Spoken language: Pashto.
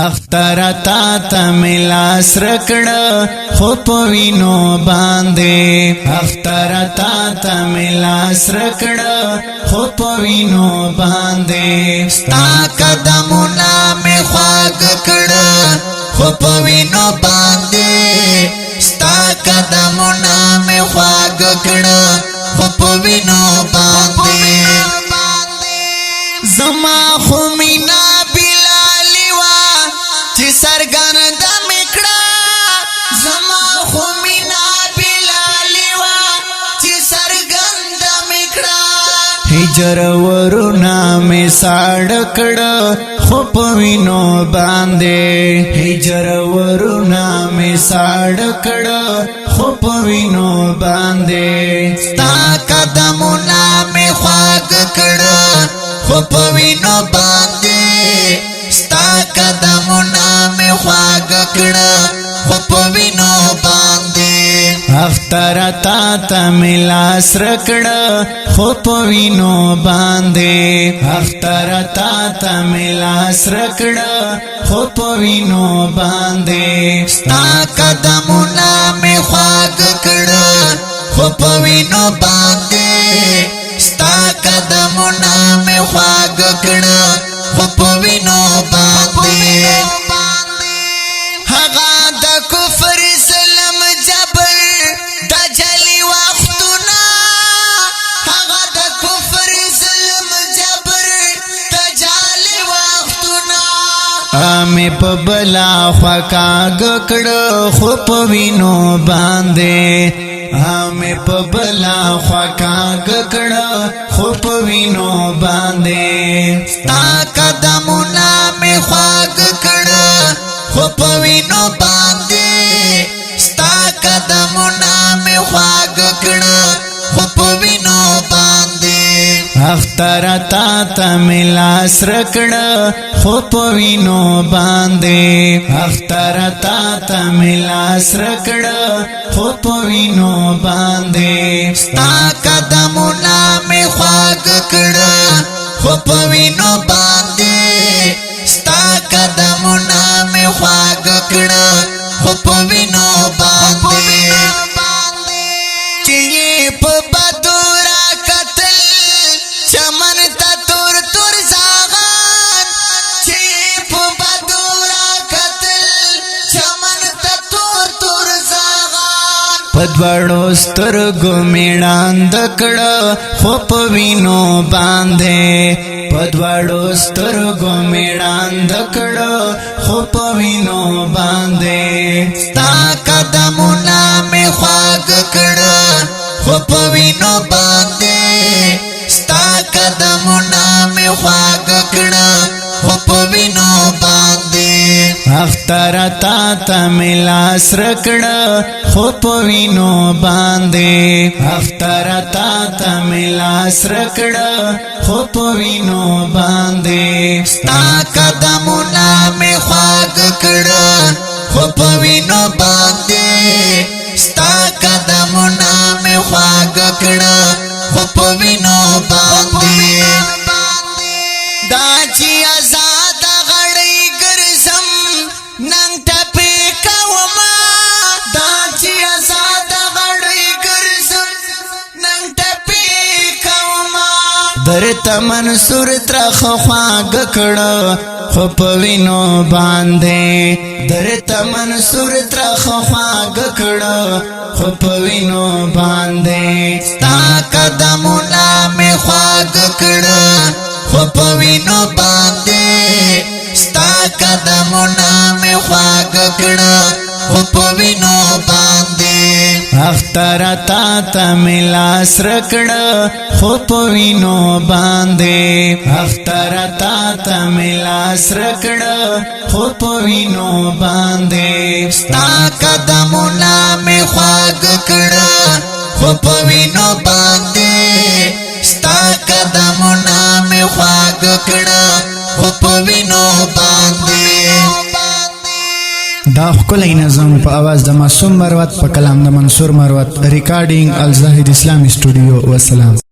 اختر تا تا ملا سرکڑا خوب وینو باندے اختر تا تا ملا سرکڑا خوب وینو باندے ستا قدمونا میں خواگ کڑا خوب وینو باندے ستا قدمونا میں خواگ کڑا خوب وینو باندے زما خومینا چی سرگان دا مکڑا زما خومینا بلالیوا چی سرگان دا مکڑا ہجر ورونا میں ساڑکڑا خوب وینو باندے ہجر ورونا میں ساڑکڑا خوب وینو باندے ستا قدمونا میں خواگ کڑا خوب وینو باندے ستا قدمونا میں خواگ کڑا خوب وینو باندے اختر تا تا ملا سرکڑا خوب وینو باندے اختر تا تا ملا سرکڑا خوب وینو باندے ستا قدمونا میں خواگ کڑا خوب وینو باندے ستا قدمونا میں خواگ کڑا خوب وینو باندے ہغا دا کفر ظلم جبر دا جلی وقتنا ہغا دا کفر ظلم جبر دا جلی وقتنا آمی پا بلا خواکاگ کڑا خوب وینو باندے آمی پا بلا خواکاگ کڑا خوب وینو باندے ستا قدمونا میں خواگ کڑا خوب وینو باندے ستا قدمونا میں خواگ کڑا خوب وینو باندے اختر تا تا ملا سرکڑا خوب وینو باندے اختر تا تا ملا سرکڑا خوب وینو باندے ستا قدمونا میں خواگ کڑا خوب وینو باندے ستا قدمونا میں خواگ کڑا خوب وینو باندے چیئے پا بدورا قتل چمن تا تور تور زاغان چیئے پا بدورا قتل چمن تا تور تور زاغان پدوڑو سترگو میڑان دکڑا خوب وینو باندے پدوڑو سترگو میڑان دکڑا خوب وینو باندے ستا قدمونا میں خواگ کڑا خوب وینو باندے ستا قدمونا میں خواگ کڑا خوب وینو باندے اختر تا تا ملا سرکڑا خوب وینو باندے اختر تا تا ملا سرکڑا خوب وینو باندے ستا قدمونا میں خواگ کڑا خوب وینو باندے ستا قدمونا میں خواگ کڑا خوب وینو باندے دا چی آزاد غڑی گرزم ننگ ٹپی کوما دا چی آزاد غڑی گرزم ننگ ٹپی کوما درتا منصور ترخ خواگ کڑا خوب وینو باندے درتا منصور ترخ خواگ کڑا خوب وینو باندے ستا قدمونا میں خواگ کڑا خوب وینو باندے ستا قدمونا میں خواگ کڑا خوب وینو باندے اختر تا تا ملا سرکڑا خوب وینو باندے اختر تا تا ملا سرکڑا خوب وینو باندے ستا قدمونا میں خواگ کڑا خوب وینو باندے ستا قدمونا میں خواگ کڑا خوب وینو باندے دا ښکلی نظم په اواز د معصوم مروت په کلام د منصور مروت ریکارډینګ الزاهد اسلامي سټوډیو. وسلام.